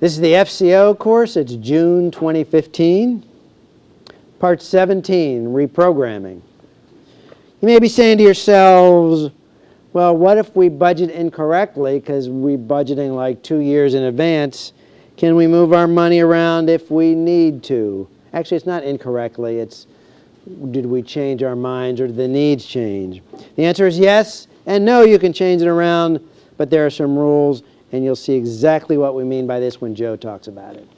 This is the FCO course. It's June 2015. Part 17, Reprogramming. You may be saying to yourselves, well, what if we budget incorrectly because we're budgeting like 2 years in advance? Can we move our money around if we need to? Actually, it's not incorrectly. It's did we change our minds or did the needs change? The answer is yes and no, you can change it around, but there are some rules, and you'll see exactly what we mean by this when Joe talks about it.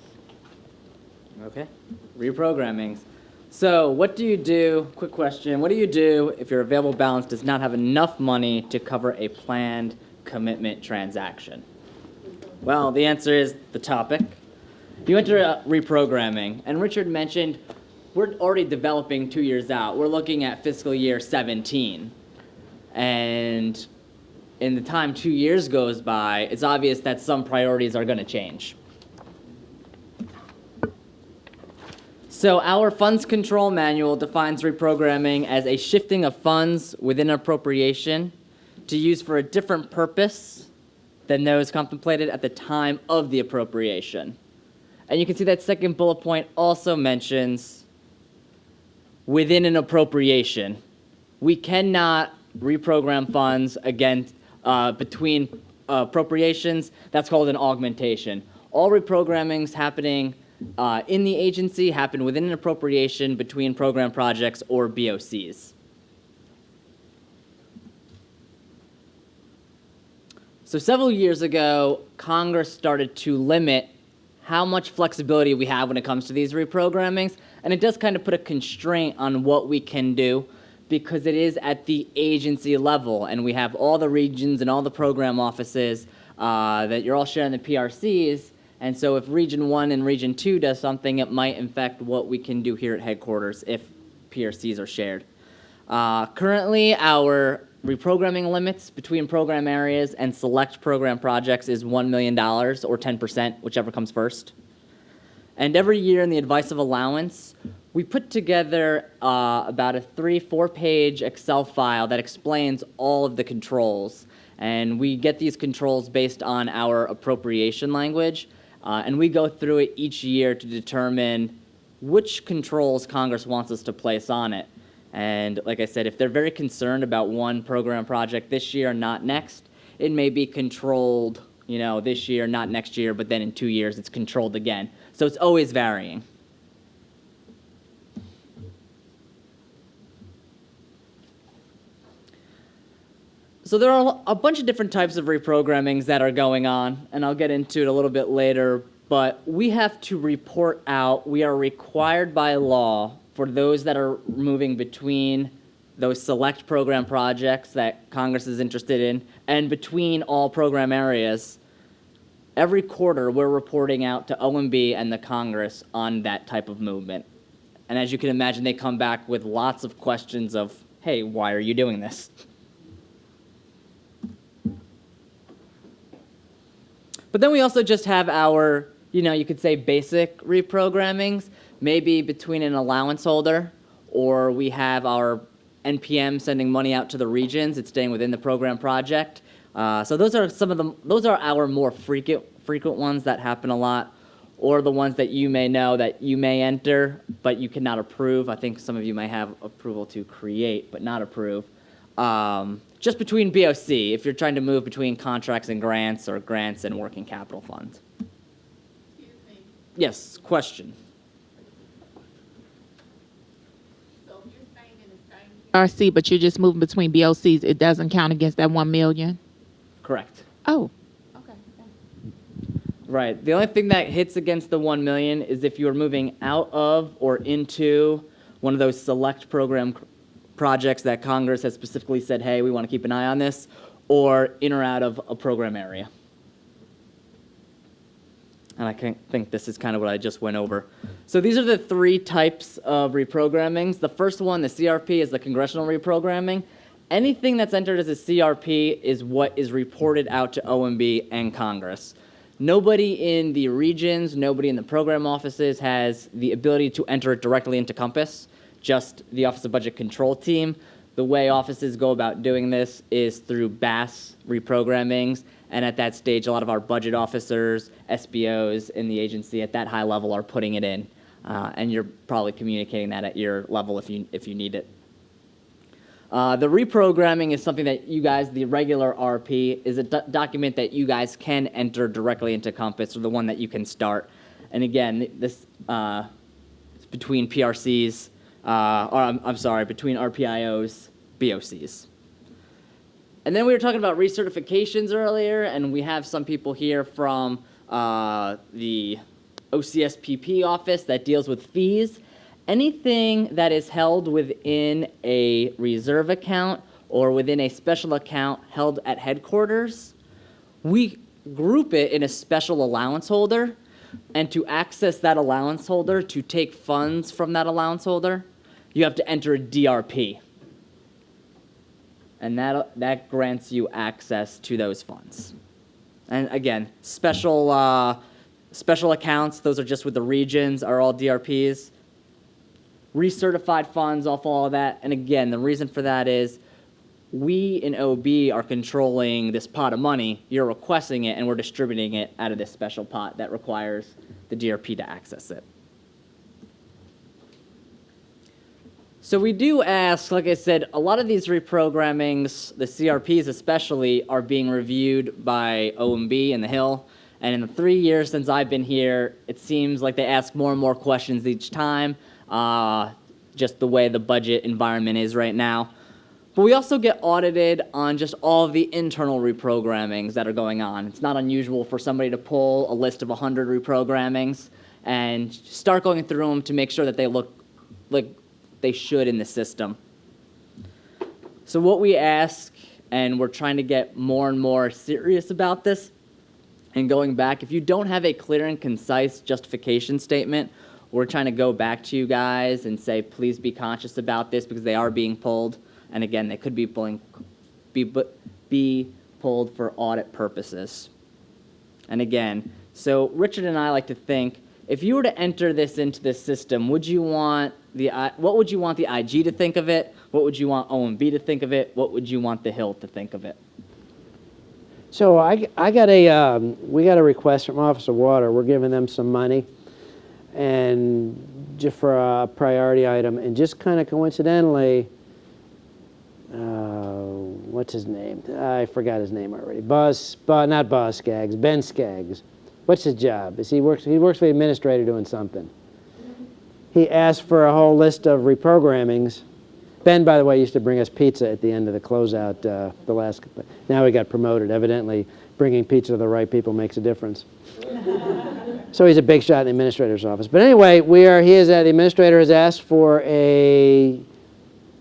Okay, reprogramming. So what do you do, quick question, what do you do if your available balance does not have enough money to cover a planned commitment transaction? Well, the answer is the topic. You enter reprogramming, and Richard mentioned we're already developing 2 years out. We're looking at fiscal year 17. And in the time 2 years goes by, it's obvious that some priorities are going to change. So our funds control manual defines reprogramming as a shifting of funds within an appropriation to use for a different purpose than those contemplated at the time of the appropriation. And you can see that second bullet point also mentions within an appropriation. We cannot reprogram funds again between appropriations. That's called an augmentation. All reprogrammings happening in the agency happen within an appropriation between program projects or BOCs. So several years ago, Congress started to limit how much flexibility we have when it comes to these reprogrammings, and it does kind of put a constraint on what we can do because it is at the agency level, and we have all the regions and all the program offices that you're all sharing the PRCs, and so if Region 1 and Region 2 does something, it might affect what we can do here at headquarters if PRCs are shared. Currently, our reprogramming limits between program areas and select program projects is $1 million or 10%, whichever comes first. And every year in the advice of allowance, we put together about a 3-4 page Excel file that explains all of the controls. And we get these controls based on our appropriation language. And we go through it each year to determine which controls Congress wants us to place on it. And like I said, if they're very concerned about one program project this year, not next, it may be controlled, this year, not next year, but then in 2 years it's controlled again. So it's always varying. So there are a bunch of different types of reprogrammings that are going on, and I'll get into it a little bit later, but we have to report out, we are required by law for those that are moving between those select program projects that Congress is interested in and between all program areas. Every quarter, we're reporting out to OMB and the Congress on that type of movement. And as you can imagine, they come back with lots of questions of, hey, why are you doing this? But then we also just have our, you could say basic reprogrammings, maybe between an allowance holder, or we have our NPM sending money out to the regions. It's staying within the program project. So those are those are our more frequent ones that happen a lot, or the ones that you may know that you may enter, but you cannot approve. I think some of you may have approval to create, but not approve. Just between BOC, if you're trying to move between contracts and grants, or grants and working capital funds. Excuse me. Yes, question. So if you're staying in the same RC, but you're just moving between BOCs, it doesn't count against that 1 million? Correct. Oh. Okay. Right. The only thing that hits against the 1 million is if you are moving out of or into one of those select program projects that Congress has specifically said, hey, we want to keep an eye on this, or in or out of a program area. And I think this is kind of what I just went over. So these are the 3 types of reprogrammings. The first one, the CRP, is the Congressional Reprogramming. Anything that's entered as a CRP is what is reported out to OMB and Congress. Nobody in the regions, nobody in the program offices has the ability to enter it directly into Compass, just the Office of Budget Control team. The way offices go about doing this is through BAS reprogrammings, and at that stage, a lot of our budget officers, SBOs in the agency at that high level are putting it in, and you're probably communicating that at your level if you need it. The reprogramming is something that you guys, the regular RP, is a document that you guys can enter directly into Compass, or the one that you can start. And again, this is between PRCs, between RPIOs, BOCs. And then we were talking about recertifications earlier, and we have some people here from the OCSPP office that deals with fees. Anything that is held within a reserve account or within a special account held at headquarters, we group it in a special allowance holder, and to access that allowance holder, to take funds from that allowance holder, you have to enter a DRP. And that grants you access to those funds. And again, special accounts, those are just with the regions, are all DRPs. Recertified funds off all of that. And again, the reason for that is we in OB are controlling this pot of money. You're requesting it, and we're distributing it out of this special pot that requires the DRP to access it. So we do ask, like I said, a lot of these reprogrammings, the CRPs especially, are being reviewed by OMB and the Hill. And in the 3 years since I've been here, it seems like they ask more and more questions each time. Just the way the budget environment is right now. But we also get audited on just all of the internal reprogrammings that are going on. It's not unusual for somebody to pull a list of 100 reprogrammings and start going through them to make sure that they look like they should in the system. So what we ask, and we're trying to get more and more serious about this, and going back, if you don't have a clear and concise justification statement, we're trying to go back to you guys and say, please be conscious about this because they are being pulled. And again, they could be pulled for audit purposes. And again, so Richard and I like to think, if you were to enter this into this system, what would you want the IG to think of it? What would you want OMB to think of it? What would you want the Hill to think of it? So we got a request from Office of Water. We're giving them some money, and just for a priority item, and just kind of coincidentally, what's his name? I forgot his name already. Not Boss Skaggs, Ben Skaggs. What's his job? He works for the administrator doing something. He asked for a whole list of reprogrammings. Ben, by the way, used to bring us pizza at the end of the closeout. Now he got promoted. Evidently, bringing pizza to the right people makes a difference. So he's a big shot in the administrator's office. But anyway, the administrator has asked for a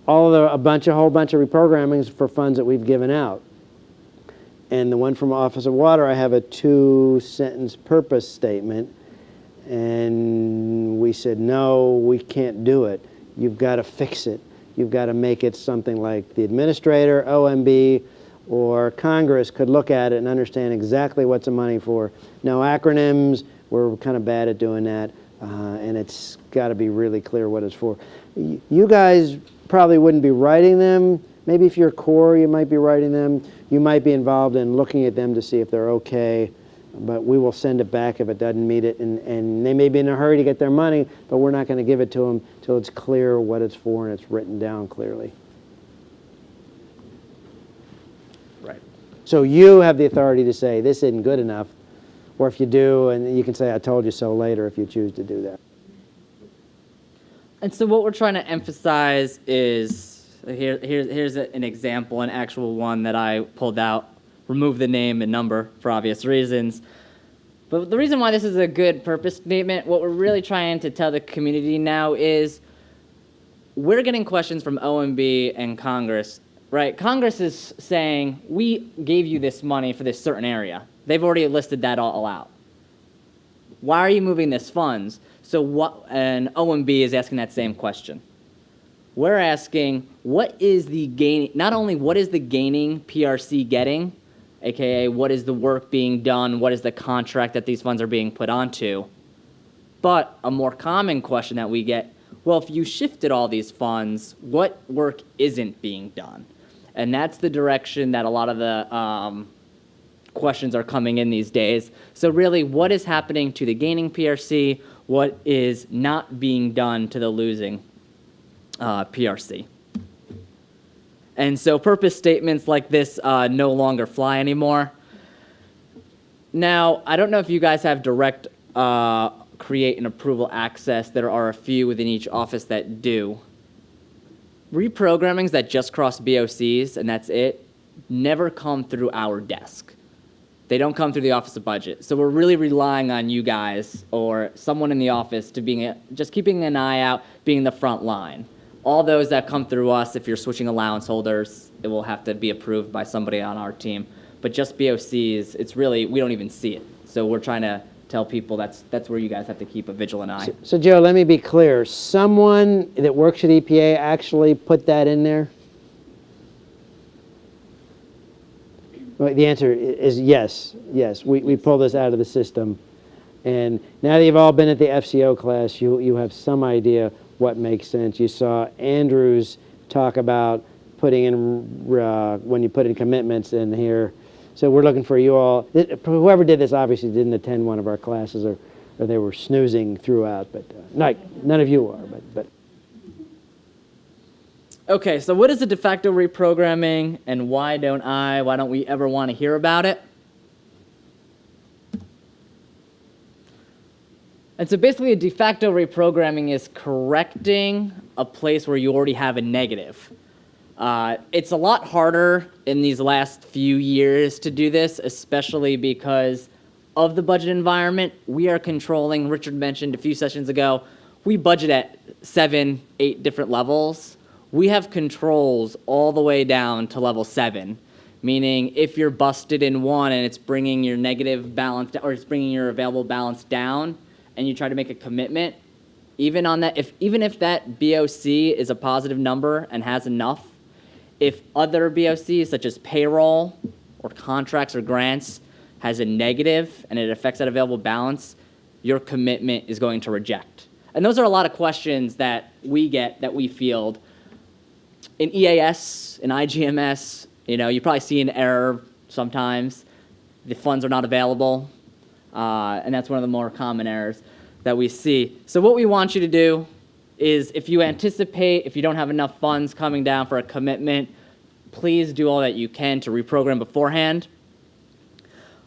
whole bunch of reprogrammings for funds that we've given out. And the one from Office of Water, I have a 2-sentence purpose statement. And we said, no, we can't do it. You've got to fix it. You've got to make it something like the administrator, OMB, or Congress could look at it and understand exactly what's the money for. No acronyms. We're kind of bad at doing that. And it's got to be really clear what it's for. You guys probably wouldn't be writing them. Maybe if you're core, you might be writing them. You might be involved in looking at them to see if they're okay. But we will send it back if it doesn't meet it. And they may be in a hurry to get their money, but we're not going to give it to them until it's clear what it's for and it's written down clearly. Right. So you have the authority to say this isn't good enough. Or if you do, and you can say I told you so later if you choose to do that. And so what we're trying to emphasize is, here's an example, an actual one that I pulled out. Remove the name and number for obvious reasons. But the reason why this is a good purpose statement, what we're really trying to tell the community now is we're getting questions from OMB and Congress, right? Congress is saying, we gave you this money for this certain area. They've already listed that all out. Why are you moving this funds? And OMB is asking that same question. We're asking, what is the gain? Not only what is the gaining PRC getting, aka what is the work being done, what is the contract that these funds are being put onto, but a more common question that we get, well, if you shifted all these funds, what work isn't being done? And that's the direction that a lot of the questions are coming in these days. So really, what is happening to the gaining PRC? What is not being done to the losing PRC? And so purpose statements like this no longer fly anymore. Now, I don't know if you guys have direct create and approval access. There are a few within each office that do. Reprogrammings that just cross BOCs, and that's it, never come through our desk. They don't come through the Office of Budget. So we're really relying on you guys or someone in the office to just keeping an eye out, being the front line. All those that come through us, if you're switching allowance holders, it will have to be approved by somebody on our team. But just BOCs, it's really, we don't even see it. So we're trying to tell people that's where you guys have to keep a vigilant eye. So Joe, let me be clear. Someone that works at EPA actually put that in there? Well, the answer is yes. Yes, we pull this out of the system. And now that you've all been at the FCO class, you have some idea what makes sense. You saw Andrews talk about putting in, when you put in commitments in here. So we're looking for you all. Whoever did this obviously didn't attend one of our classes or they were snoozing throughout, but none of you are. But. Okay, so what is a de facto reprogramming and why don't we ever want to hear about it? And so basically a de facto reprogramming is correcting a place where you already have a negative. It's a lot harder in these last few years to do this, especially because of the budget environment we are controlling. Richard mentioned a few sessions ago, we budget at 7, 8 different levels. We have controls all the way down to level 7, meaning if you're busted in one and it's bringing your negative balance, or it's bringing your available balance down, and you try to make a commitment, even if that BOC is a positive number and has enough, if other BOCs such as payroll or contracts or grants has a negative and it affects that available balance, your commitment is going to reject. And those are a lot of questions that we get, that we field. In EAS, in IGMS, you probably see an error sometimes. The funds are not available, and that's one of the more common errors that we see. So what we want you to do is, if you anticipate, if you don't have enough funds coming down for a commitment, please do all that you can to reprogram beforehand.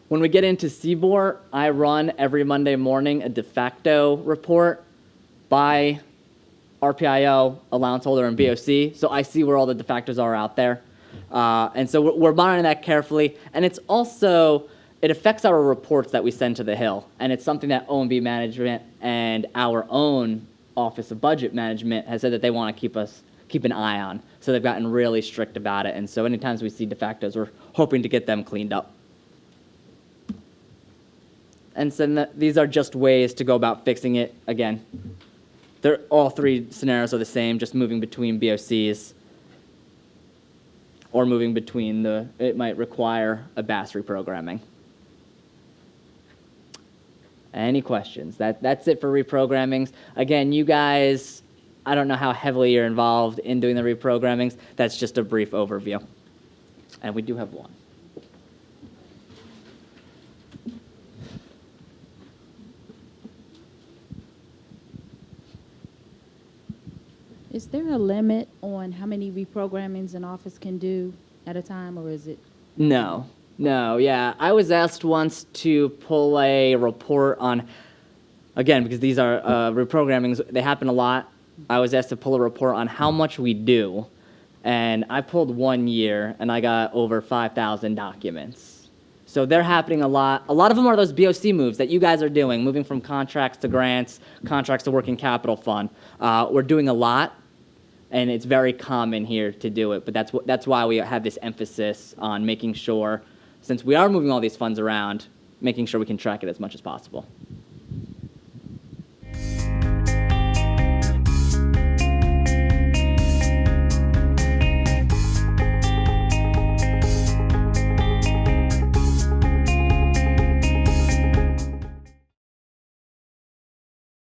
When we get into CBOR, I run every Monday morning a de facto report by RPIO, allowance holder, and BOC, so I see where all the de factos are out there. And so we're monitoring that carefully, and it affects our reports that we send to the Hill, and it's something that OMB management and our own Office of Budget Management has said that they want to keep an eye on. So they've gotten really strict about it, and so anytime we see de factos, we're hoping to get them cleaned up. And so these are just ways to go about fixing it. Again, all 3 scenarios are the same, just moving between BOCs or moving between it might require a BAS reprogramming. Any questions? That's it for reprogrammings. Again, you guys, I don't know how heavily you're involved in doing the reprogrammings. That's just a brief overview. And we do have one. Is there a limit on how many reprogrammings an office can do at a time, or is it? No, yeah. I was asked once to pull a report on, again, because these are reprogrammings, they happen a lot. I was asked to pull a report on how much we do, and I pulled 1 year, and I got over 5,000 documents. So they're happening a lot. A lot of them are those BOC moves that you guys are doing, moving from contracts to grants, contracts to working capital fund. We're doing a lot, and it's very common here to do it, but that's why we have this emphasis on making sure, since we are moving all these funds around, making sure we can track it as much as possible.